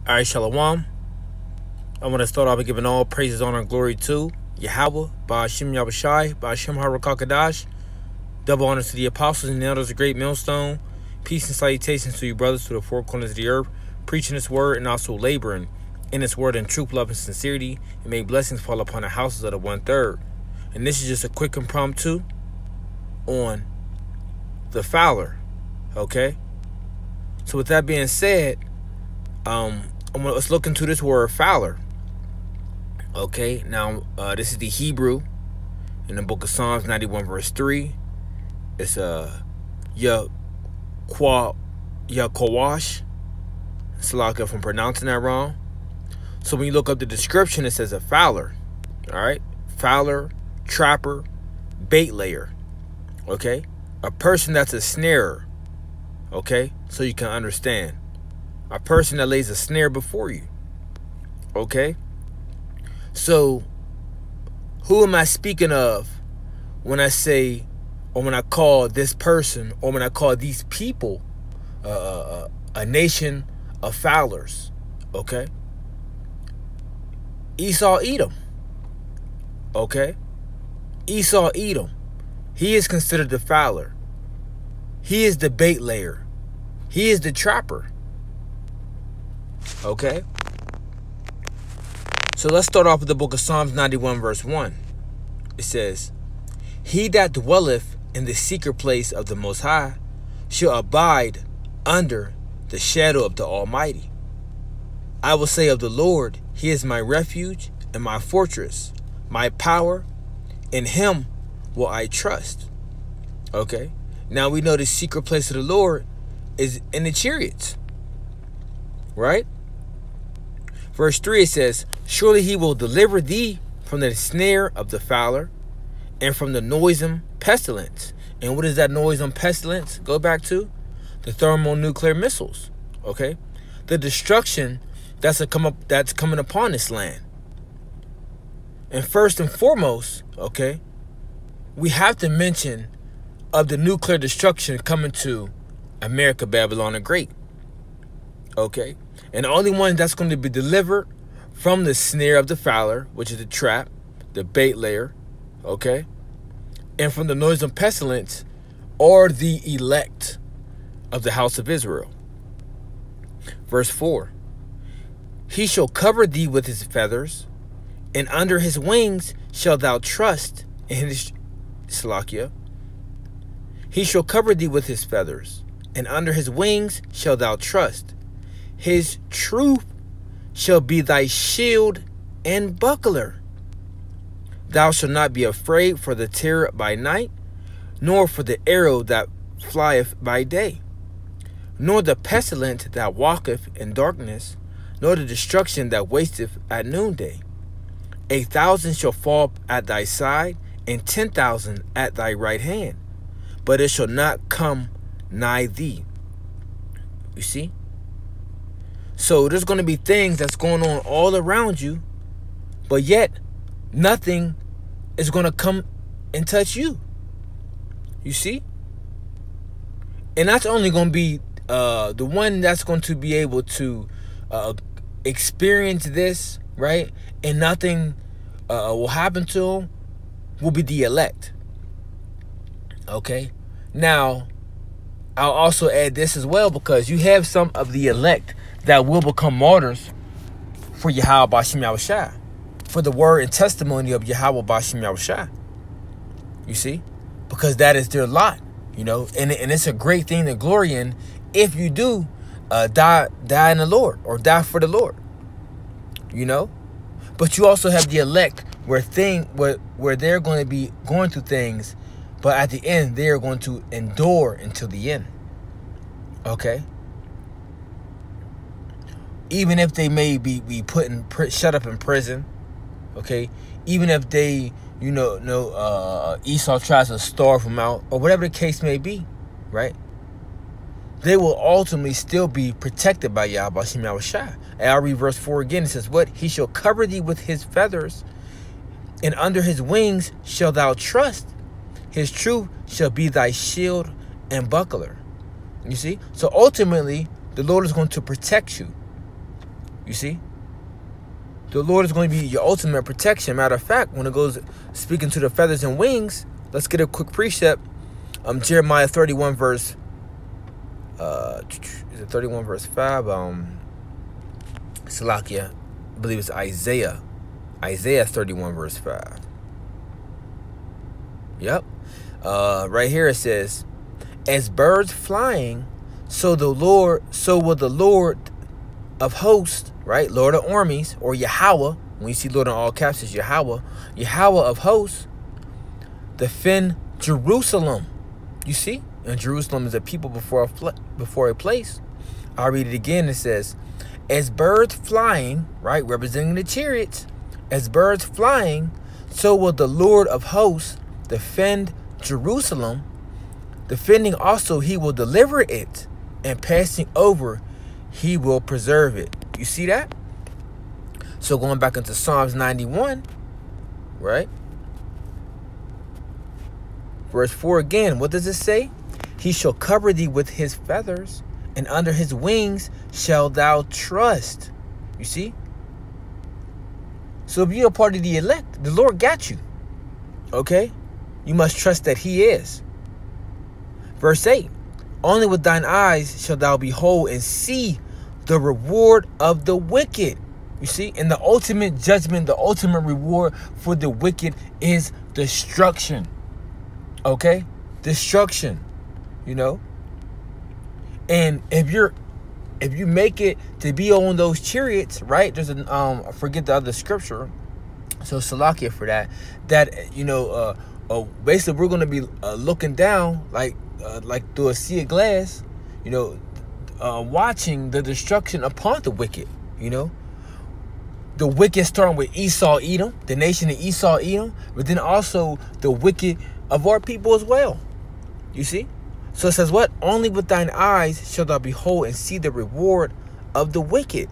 All right, Shalom. I want to start off by giving all praises, honor, and glory to Yahweh, Ba'ashem Yahushai, Ba'ashem Harakakadash. Double honors to the apostles and the elders of Great Millstone. Peace and salutations to you brothers to the four corners of the earth, preaching this word and also laboring in this word in truth, love, and sincerity, and may blessings fall upon the houses of the 1/3. And this is just a quick impromptu on the Fowler. Okay? So with that being said, let's look into this word Fowler. Okay, now this is the Hebrew in the book of Psalms 91 verse 3. It's Yakowash. Slack if I'm pronouncing that wrong. So when you look up the description, it says a fowler. Alright? Fowler, trapper, bait layer. Okay? A person that's a snarer. Okay? So you can understand. A person that lays a snare before you. Okay? So, who am I speaking of when I say, or when I call this person, or when I call these people a nation of fowlers? Okay? Esau Edom. Okay? Esau Edom. He is considered the fowler. He is the bait layer. He is the trapper. Okay? So let's start off with the book of Psalms 91 verse 1. It says, "He that dwelleth in the secret place of the Most High shall abide under the shadow of the Almighty. I will say of the Lord, He is my refuge and my fortress, my power. In Him will I trust." Okay? Now we know the secret place of the Lord is in the chariots. Right? Verse 3, it says, "Surely He will deliver thee from the snare of the fowler and from the noisome pestilence." And what is that noisome pestilence? Go back to the thermonuclear missiles. Okay? The destruction that's coming upon this land. And first and foremost, okay, we have to mention of the nuclear destruction coming to America, Babylon the Great. Okay? And the only one that's going to be delivered from the snare of the fowler, which is the trap, the bait layer, okay, and from the noisome pestilence, are the elect of the house of Israel. Verse 4, "He shall cover thee with his feathers, and under his wings shalt thou trust in his Salakia. He shall cover thee with his feathers, and under his wings shalt thou trust. His truth shall be thy shield and buckler. Thou shalt not be afraid for the terror by night, nor for the arrow that flieth by day, nor the pestilence that walketh in darkness, nor the destruction that wasteth at noonday. 1,000 shall fall at thy side, and 10,000 at thy right hand, but it shall not come nigh thee." You see? So there's going to be things that's going on all around you, but yet nothing is going to come and touch you. You see? And that's only going to be the one that's going to be able to experience this, right? And nothing will happen to them will be the elect. Okay? Now, I'll also add this as well, because you have some of the elect that will become martyrs for Yahweh Ba'ashem Yahushai, for the word and testimony of Yahweh Ba'ashem Yahushai. You see? Because that is their lot, you know, and it's a great thing to glory in if you do die in the Lord, or die for the Lord, you know. But you also have the elect where they're going to be going through things, but at the end they are going to endure until the end. Okay? Even if they may be shut up in prison, okay? Even if they, Esau tries to starve them out, or whatever the case may be, right? They will ultimately still be protected by Yahweh Ba'ashem Yahushai. And I'll read verse 4 again. It says, "What? He shall cover thee with his feathers, and under his wings shalt thou trust. His truth shall be thy shield and buckler." You see? So ultimately, the Lord is going to protect you. You see? The Lord is going to be your ultimate protection. Matter of fact, when it goes speaking to the feathers and wings, let's get a quick precept. Jeremiah 31 verse is it 31 verse 5? Salakia, I believe it's Isaiah 31 verse 5. Yep. Right here it says, as birds flying, so will the Lord of hosts, right? Lord of armies, or Yahweh. When you see Lord in all caps, it's Yahweh. Yahweh of hosts, defend Jerusalem. You see? And Jerusalem is a people before a place. I'll read it again. It says, as birds flying, right? Representing the chariots. As birds flying, so will the Lord of hosts defend Jerusalem. Defending also, he will deliver it, and passing over, he will preserve it. You see that? So going back into Psalms 91, right? Verse 4 again, what does it say? He shall cover thee with his feathers, and under his wings shalt thou trust. You see? So if you're a part of the elect, the Lord got you. Okay? You must trust that he is. Verse 8, only with thine eyes shalt thou behold and see the reward of the wicked. You see? And the ultimate judgment, the ultimate reward for the wicked is destruction. Okay? Destruction. You know? And if you make it to be on those chariots, right? There's I forget the other scripture. So Salakia for that. That, you know, basically we're going to be looking down like through a sea of glass, you know, watching the destruction upon the wicked, you know. The wicked starting with Esau, Edom, the nation of Esau, Edom, but then also the wicked of our people as well. You see? So it says what? Only with thine eyes shalt thou behold and see the reward of the wicked.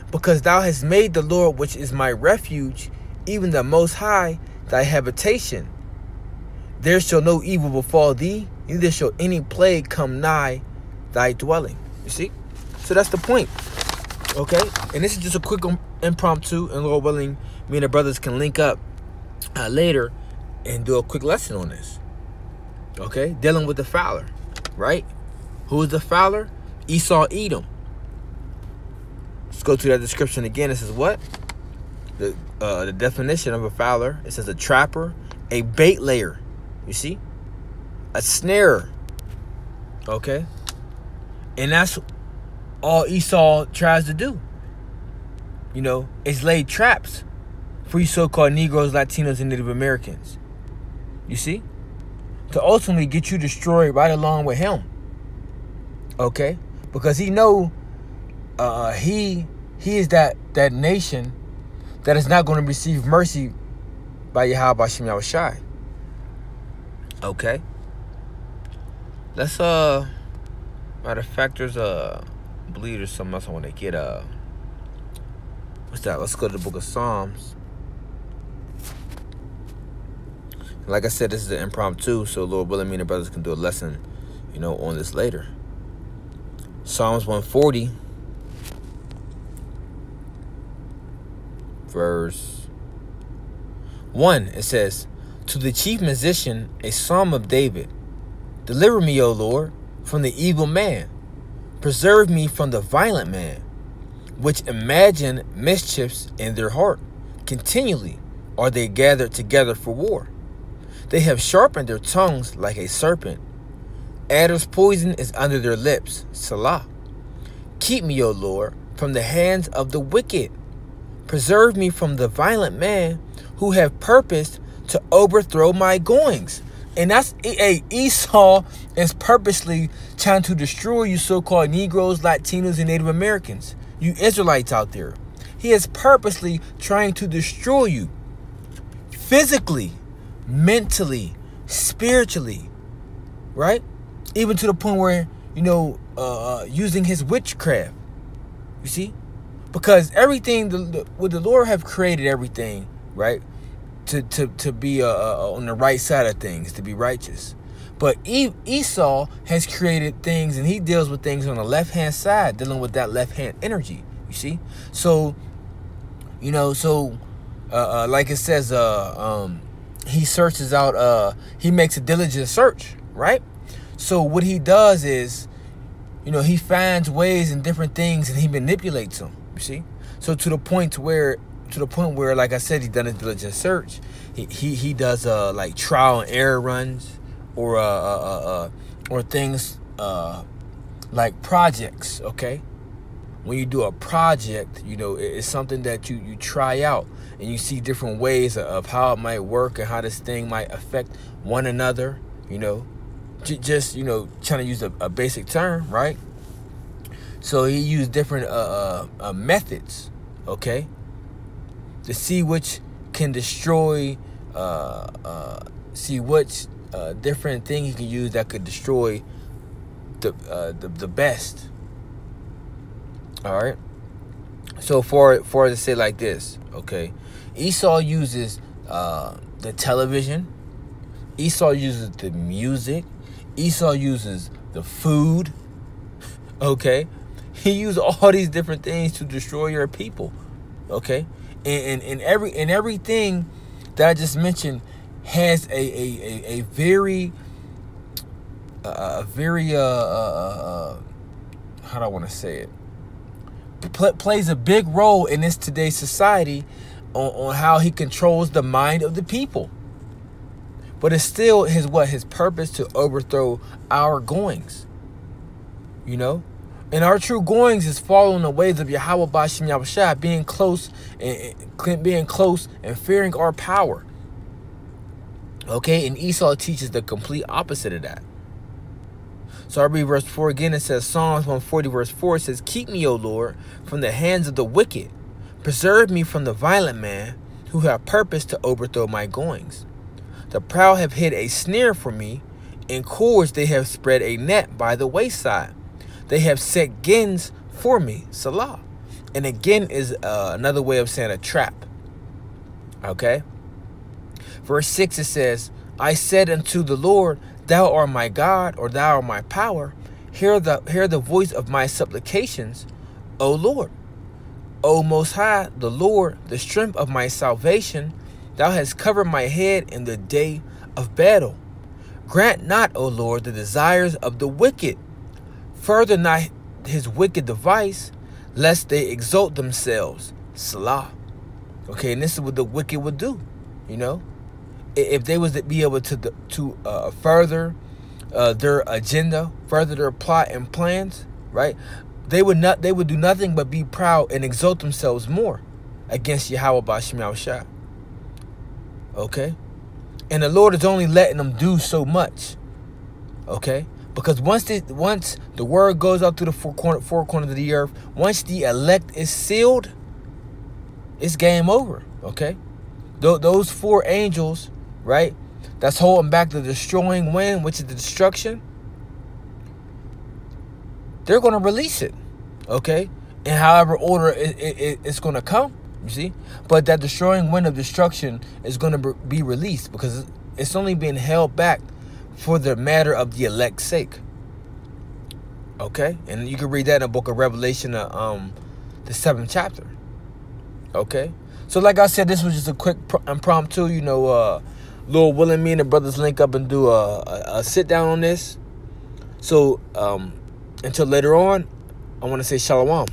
Because thou hast made the Lord, which is my refuge, even the Most High, thy habitation. There shall no evil befall thee, neither shall any plague come nigh thy dwelling. You see? So that's the point. Okay? And this is just a quick impromptu, and Lord willing, me and the brothers can link up later and do a quick lesson on this. Okay? Dealing with the Fowler. Right? Who is the Fowler? Esau, Edom. Let's go to that description again. It says what? The definition of a Fowler. It says a trapper, a bait layer. You see? A snare. Okay? And that's all Esau tries to do. You know, it's laid traps for you so-called Negroes, Latinos, and Native Americans. You see? To ultimately get you destroyed right along with him. Okay? Because he know he is that nation that is not going to receive mercy by Yahweh Shem Yahushai. Okay? Let's matter of fact, there's I believe there's something else I want to get what's that? Let's go to the book of Psalms. Like I said, this is an impromptu, so Lord willing, me and the brothers can do a lesson, you know, on this later. Psalms 140, verse 1, it says, to the chief musician, a psalm of David. Deliver me, O Lord, from the evil man. Preserve me from the violent man, which imagine mischiefs in their heart. Continually are they gathered together for war. They have sharpened their tongues like a serpent. Adder's poison is under their lips. Salah. Keep me, O Lord, from the hands of the wicked. Preserve me from the violent man who have purposed to overthrow my goings. And that's Esau is purposely trying to destroy you so-called Negroes, Latinos, and Native Americans. You Israelites out there. He is purposely trying to destroy you. Physically, mentally, spiritually. Right? Even to the point where, you know, using his witchcraft. You see? Because everything, the Lord have created everything, right? To be on the right side of things, to be righteous. But Esau has created things, and he deals with things on the left-hand side, dealing with that left-hand energy. You see? So, like it says, he searches out, he makes a diligent search, right? So what he does is, he finds ways and different things, and he manipulates them. You see? So to the point where, like I said, he done a diligent search. He does like trial and error runs, or things like projects. Okay, when you do a project, it's something that you try out, and you see different ways of how it might work and how this thing might affect one another. Just trying to use a basic term, right? So he used different methods, okay, to see which can destroy, see which different thing he can use that could destroy the best. All right. So for to say like this, okay, Esau uses the television. Esau uses the music. Esau uses the food. Okay, he used all these different things to destroy your people. Okay, and everything that I just mentioned has a very how do I want to say it? Plays a big role in this today's society on how he controls the mind of the people. But it's still his purpose to overthrow our goings. And our true goings is following the ways of Yahweh Bashim Yahushua, being close and fearing our power. Okay, and Esau teaches the complete opposite of that. So I read verse 4 again. It says, Psalms 140 verse 4 says, "Keep me, O Lord, from the hands of the wicked. Preserve me from the violent man who have purpose to overthrow my goings. The proud have hid a snare for me. In cords they have spread a net by the wayside. They have set gins for me." Salah. And a gin is another way of saying a trap. Okay. Verse 6 it says, "I said unto the Lord, Thou art my God, or Thou art my power. Hear the voice of my supplications, O Lord. O Most High, the Lord, the strength of my salvation. Thou hast covered my head in the day of battle. Grant not, O Lord, the desires of the wicked. Further not his wicked device, lest they exalt themselves." Salah. Okay, and this is what the wicked would do. If they was to be able to further their agenda, further their plot and plans, right? They would do nothing but be proud and exalt themselves more against Yahweh Bashim Yahushua. Okay, and the Lord is only letting them do so much. Okay, because once the word goes out through the four corners of the earth, once the elect is sealed, it's game over. Okay, those four angels, right, that's holding back the destroying wind, which is the destruction, they're going to release it. Okay, in however order it's going to come. You see, but that destroying wind of destruction is going to be released because it's only being held back for the matter of the elect's sake. Okay, and you can read that in the book of Revelation, the 7th chapter. Okay, so like I said, this was just a quick impromptu. Lord willing, me and the brothers link up and do a sit down on this. So until later on, I want to say shalom.